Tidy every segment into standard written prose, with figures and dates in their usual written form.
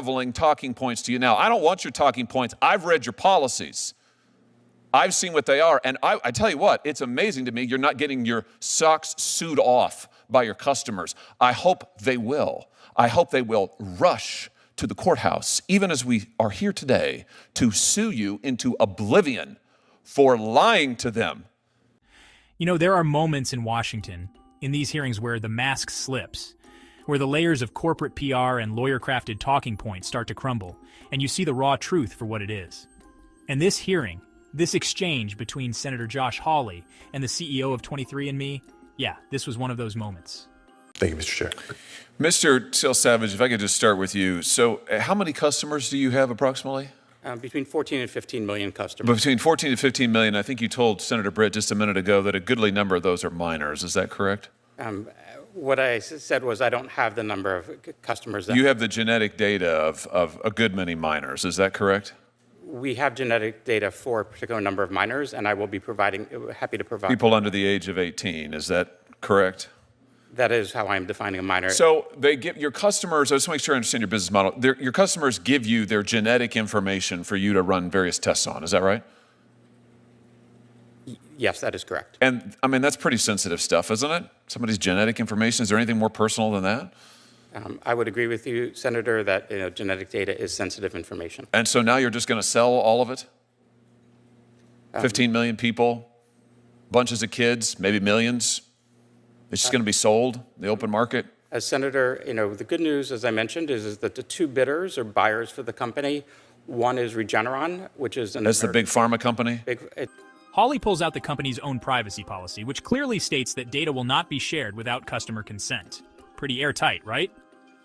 shoveling talking points to you now. I don't want your talking points. I've read your policies. I've seen what they are. And I tell you what, it's amazing to me you're not getting your socks sewed off by your customers. I hope they will. I hope they will rush to the courthouse, even as we are here today, to sue you into oblivion for lying to them. You know, there are moments in Washington, in these hearings, where the mask slips, where the layers of corporate PR and lawyer-crafted talking points start to crumble, and you see the raw truth for what it is. And this hearing, this exchange between Senator Josh Hawley and the CEO of 23andMe, yeah, this was one of those moments. Thank you, Mr. Chair. Mr. Seal Savage, if I could just start with you. So how many customers do you have approximately? Between 14 and 15 million customers. Between 14 and 15 million. I think you told Senator Britt just a minute ago that a goodly number of those are minors. Is that correct? What I said was I don't have the number of customers. You have the genetic data of a good many minors. Is that correct? We have genetic data for a particular number of minors, and I will be happy to provide. People under the age of 18. Is that correct? That is how I'm defining a minor. So they give your customers, I just want to make sure I understand your business model. Your customers give you their genetic information for you to run various tests on. Is that right? Yes, that is correct. And I mean, that's pretty sensitive stuff, isn't it? Somebody's genetic information. Is there anything more personal than that? I would agree with you, Senator, that genetic data is sensitive information. And so now you're just going to sell all of it? 15 million people, bunches of kids, maybe millions. It's just going to be sold in the open market? As Senator, the good news, as I mentioned, is that the two bidders or buyers for the company, one is Regeneron, which is That's the big pharma company? Hawley pulls out the company's own privacy policy, which clearly states that data will not be shared without customer consent. Pretty airtight, right?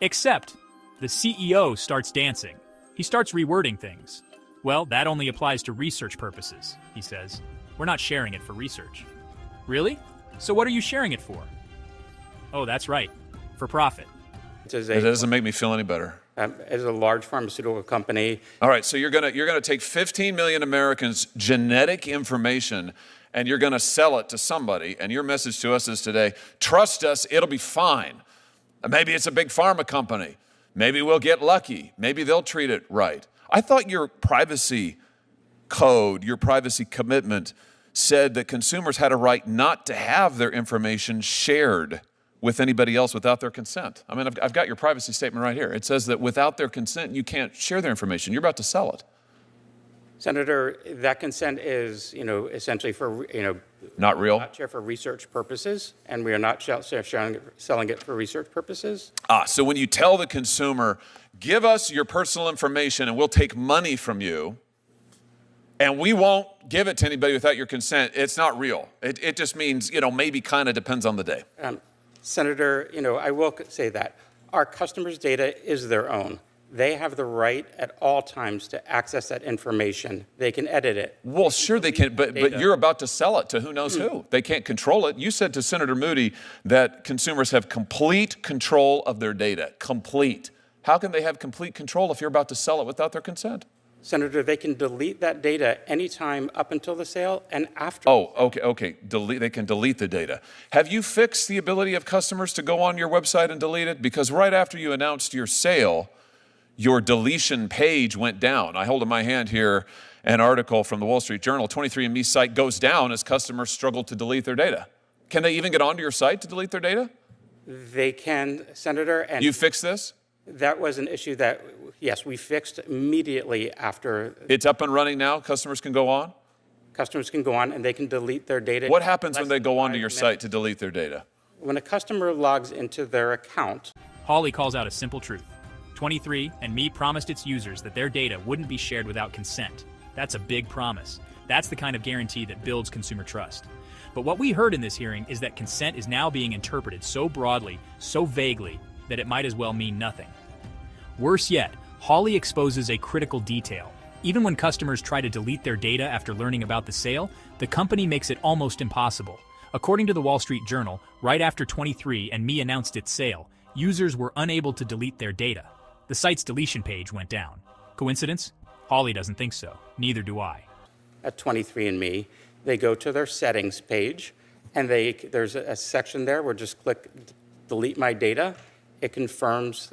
Except the CEO starts dancing. He starts rewording things. Well, that only applies to research purposes, he says. We're not sharing it for research. Really? So what are you sharing it for? Oh, that's right. For profit. It doesn't make me feel any better. As a large pharmaceutical company. All right, so you're gonna take 15 million Americans' genetic information and you're gonna sell it to somebody, and your message to us is today, trust us, it'll be fine. Maybe it's a big pharma company. Maybe we'll get lucky. Maybe they'll treat it right. I thought your privacy code, your privacy commitment said that consumers had a right not to have their information shared with anybody else without their consent. I mean, I've got your privacy statement right here. It says that without their consent, you can't share their information. You're about to sell it. Senator, that consent is, essentially for, not real? Not share for research purposes, and we are not selling it for research purposes. So when you tell the consumer, give us your personal information and we'll take money from you, and we won't give it to anybody without your consent, it's not real. It just means, maybe kind of depends on the day. Senator, I will say that our customers' data is their own. They have the right at all times to access that information. They can edit it. Well, sure they can, but you're about to sell it to who knows who. They can't control it. You said to Senator Moody that consumers have complete control of their data. Complete. How can they have complete control if you're about to sell it without their consent? Senator, they can delete that data anytime up until the sale and after. Oh, okay. They can delete the data. Have you fixed the ability of customers to go on your website and delete it? Because right after you announced your sale, your deletion page went down. I hold in my hand here an article from the Wall Street Journal. 23andMe's site goes down as customers struggle to delete their data. Can they even get onto your site to delete their data? They can, Senator. And you fixed this? That was an issue that, yes, we fixed immediately after. It's up and running now? Customers can go on? Customers can go on and they can delete their data. What happens when they go onto your site to delete their data? When a customer logs into their account. Hawley calls out a simple truth. 23andMe promised its users that their data wouldn't be shared without consent. That's a big promise. That's the kind of guarantee that builds consumer trust. But what we heard in this hearing is that consent is now being interpreted so broadly, so vaguely, that it might as well mean nothing. Worse yet, Hawley exposes a critical detail. Even when customers try to delete their data after learning about the sale, the company makes it almost impossible. According to the Wall Street Journal, right after 23andMe announced its sale, users were unable to delete their data. The site's deletion page went down. Coincidence? Hawley doesn't think so. Neither do I. At 23andMe, they go to their settings page, and there's a section there where just click delete my data. It confirms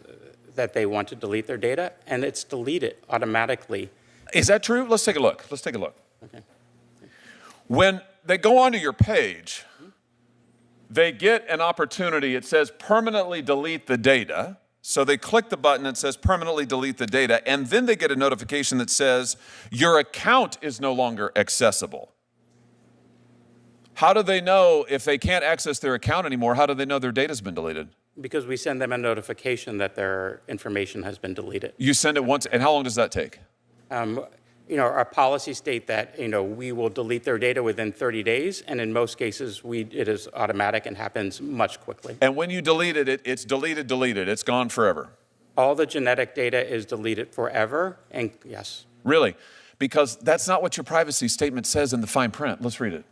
that they want to delete their data, and it's deleted automatically. Is that true? Let's take a look. Let's take a look. Okay. When they go onto your page, they get an opportunity. It says permanently delete the data. So they click the button that says permanently delete the data, and then they get a notification that says your account is no longer accessible. How do they know if they can't access their account anymore? How do they know their data's been deleted? Because we send them a notification that their information has been deleted. You send it once, and how long does that take? Our policies state that, we will delete their data within 30 days, and in most cases, it is automatic and happens much quickly. And when you delete it, it's deleted. It's gone forever. All the genetic data is deleted forever, and yes. Really? Because that's not what your privacy statement says in the fine print. Let's read it.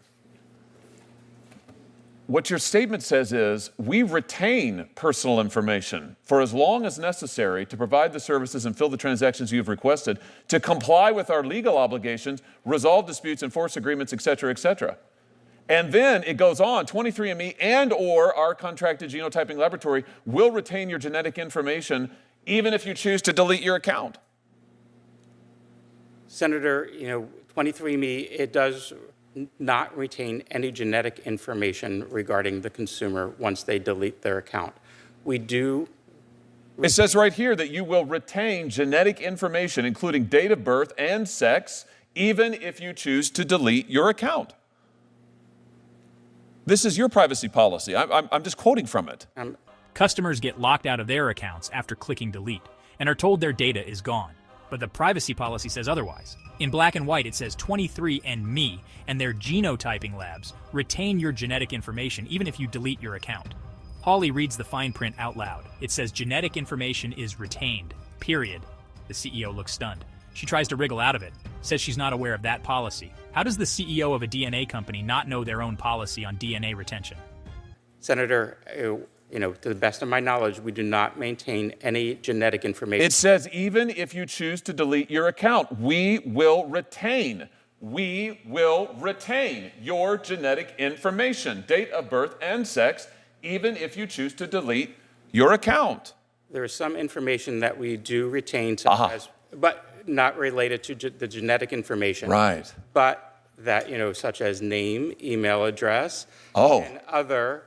What your statement says is, we retain personal information for as long as necessary to provide the services and fill the transactions you've requested, to comply with our legal obligations, resolve disputes, enforce agreements, et cetera, And then it goes on, 23andMe and or our contracted genotyping laboratory will retain your genetic information even if you choose to delete your account. Senator, 23andMe, it does not retain any genetic information regarding the consumer once they delete their account. We do. It says right here that you will retain genetic information, including date of birth and sex, even if you choose to delete your account. This is your privacy policy. I'm just quoting from it. Customers get locked out of their accounts after clicking delete and are told their data is gone. But the privacy policy says otherwise. In black and white, it says 23andMe and their genotyping labs retain your genetic information even if you delete your account. Hawley reads the fine print out loud. It says genetic information is retained, period. The CEO looks stunned. She tries to wriggle out of it, says she's not aware of that policy. How does the CEO of a DNA company not know their own policy on DNA retention? Senator, to the best of my knowledge, we do not maintain any genetic information. It says even if you choose to delete your account, we will retain your genetic information, date of birth and sex, even if you choose to delete your account. There is some information that we do retain, but not related to the genetic information. Right. But that, such as name, email address, and other.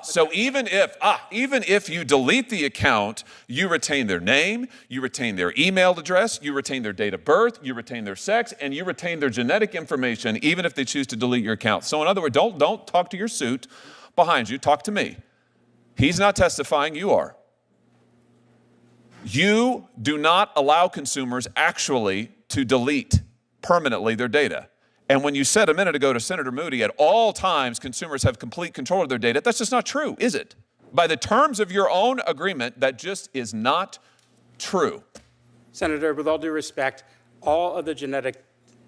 So even if you delete the account, you retain their name, you retain their email address, you retain their date of birth, you retain their sex, and you retain their genetic information, even if they choose to delete your account. So in other words, don't talk to your suit behind you, talk to me. He's not testifying, you are. You do not allow consumers actually to delete permanently their data. And when you said a minute ago to Senator Moody, at all times consumers have complete control of their data, that's just not true, is it? By the terms of your own agreement, that just is not true. Senator, with all due respect, all of the genetic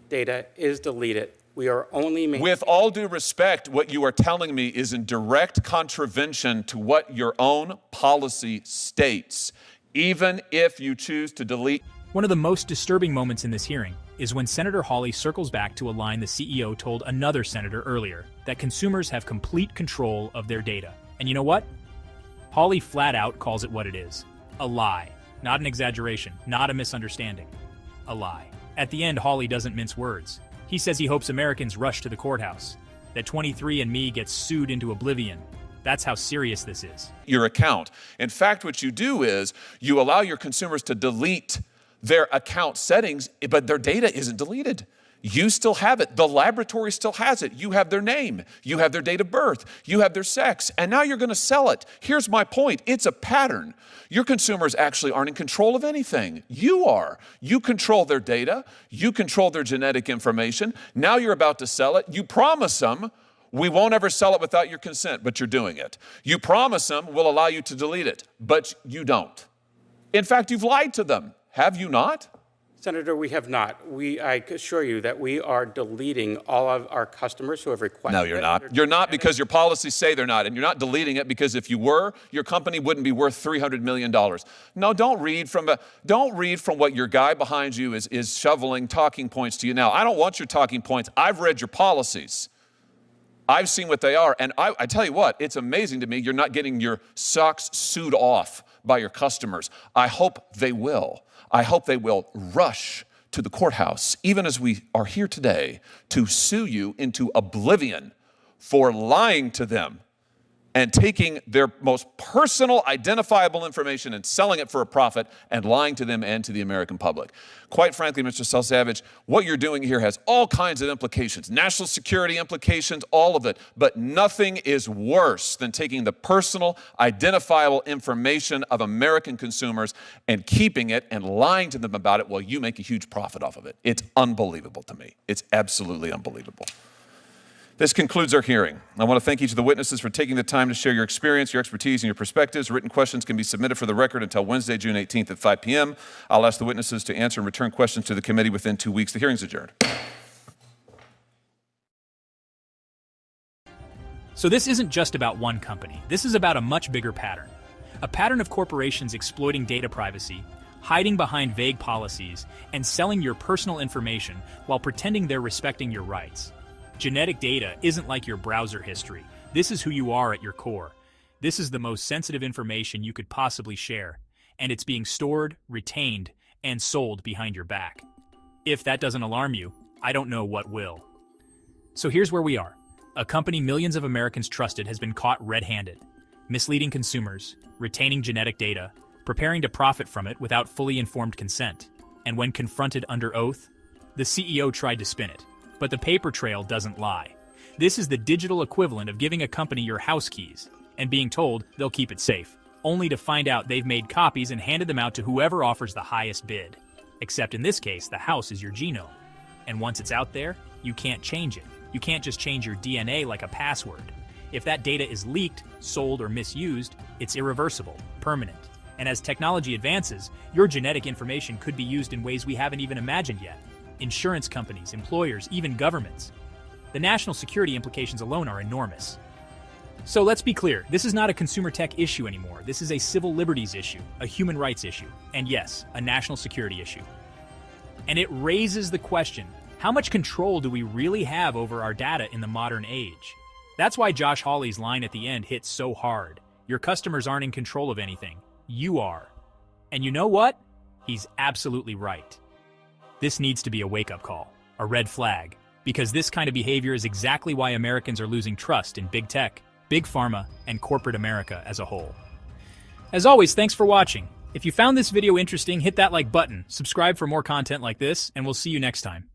data is deleted. We are only With all due respect, what you are telling me is in direct contravention to what your own policy states, even if you choose to delete. One of the most disturbing moments in this hearing is when Senator Hawley circles back to a line the CEO told another senator earlier, that consumers have complete control of their data. And you know what? Hawley flat out calls it what it is. A lie. Not an exaggeration. Not a misunderstanding. A lie. At the end, Hawley doesn't mince words. He says he hopes Americans rush to the courthouse, that 23andMe gets sued into oblivion. That's how serious this is. Your account. In fact, what you do is you allow your consumers to delete their account settings, but their data isn't deleted. You still have it. The laboratory still has it. You have their name. You have their date of birth. You have their sex. And now you're going to sell it. Here's my point. It's a pattern. Your consumers actually aren't in control of anything. You are. You control their data. You control their genetic information. Now you're about to sell it. You promise them, we won't ever sell it without your consent, but you're doing it. You promise them, we'll allow you to delete it, but you don't. In fact, you've lied to them. Have you not? Senator, we have not. I assure you that we are deleting all of our customers who have requested. No, you're not. You're not, because your policies say they're not. And you're not deleting it because if you were, your company wouldn't be worth $300 million. No, don't read from what your guy behind you is shoveling talking points to you now. I don't want your talking points. I've read your policies. I've seen what they are. And I tell you what, it's amazing to me you're not getting your socks sewed off by your customers. I hope they will. I hope they will rush to the courthouse, even as we are here today, to sue you into oblivion for lying to them and taking their most personal, identifiable information and selling it for a profit and lying to them and to the American public. Quite frankly, Mr. Savage, what you're doing here has all kinds of implications, national security implications, all of it, but nothing is worse than taking the personal, identifiable information of American consumers and keeping it and lying to them about it while you make a huge profit off of it. It's unbelievable to me. It's absolutely unbelievable. This concludes our hearing. I want to thank each of the witnesses for taking the time to share your experience, your expertise, and your perspectives. Written questions can be submitted for the record until Wednesday, June 18th at 5 p.m. I'll ask the witnesses to answer and return questions to the committee within 2 weeks. The hearing's adjourned. So this isn't just about one company. This is about a much bigger pattern. A pattern of corporations exploiting data privacy, hiding behind vague policies, and selling your personal information while pretending they're respecting your rights. Genetic data isn't like your browser history. This is who you are at your core. This is the most sensitive information you could possibly share, and it's being stored, retained, and sold behind your back. If that doesn't alarm you, I don't know what will. So here's where we are. A company millions of Americans trusted has been caught red-handed, misleading consumers, retaining genetic data, preparing to profit from it without fully informed consent. And when confronted under oath, the CEO tried to spin it. But the paper trail doesn't lie. This is the digital equivalent of giving a company your house keys and being told they'll keep it safe, only to find out they've made copies and handed them out to whoever offers the highest bid. Except in this case, the house is your genome. And once it's out there, you can't change it. You can't just change your DNA like a password. If that data is leaked, sold, or misused, it's irreversible, permanent. And as technology advances, your genetic information could be used in ways we haven't even imagined yet. Insurance companies, employers, even governments. The national security implications alone are enormous. So let's be clear, this is not a consumer tech issue anymore. This is a civil liberties issue, a human rights issue, and yes, a national security issue. And it raises the question, how much control do we really have over our data in the modern age? That's why Josh Hawley's line at the end hits so hard. Your customers aren't in control of anything. You are. And you know what? He's absolutely right. This needs to be a wake-up call, a red flag, because this kind of behavior is exactly why Americans are losing trust in big tech, big pharma, and corporate America as a whole. As always, thanks for watching. If you found this video interesting, hit that like button, subscribe for more content like this, and we'll see you next time.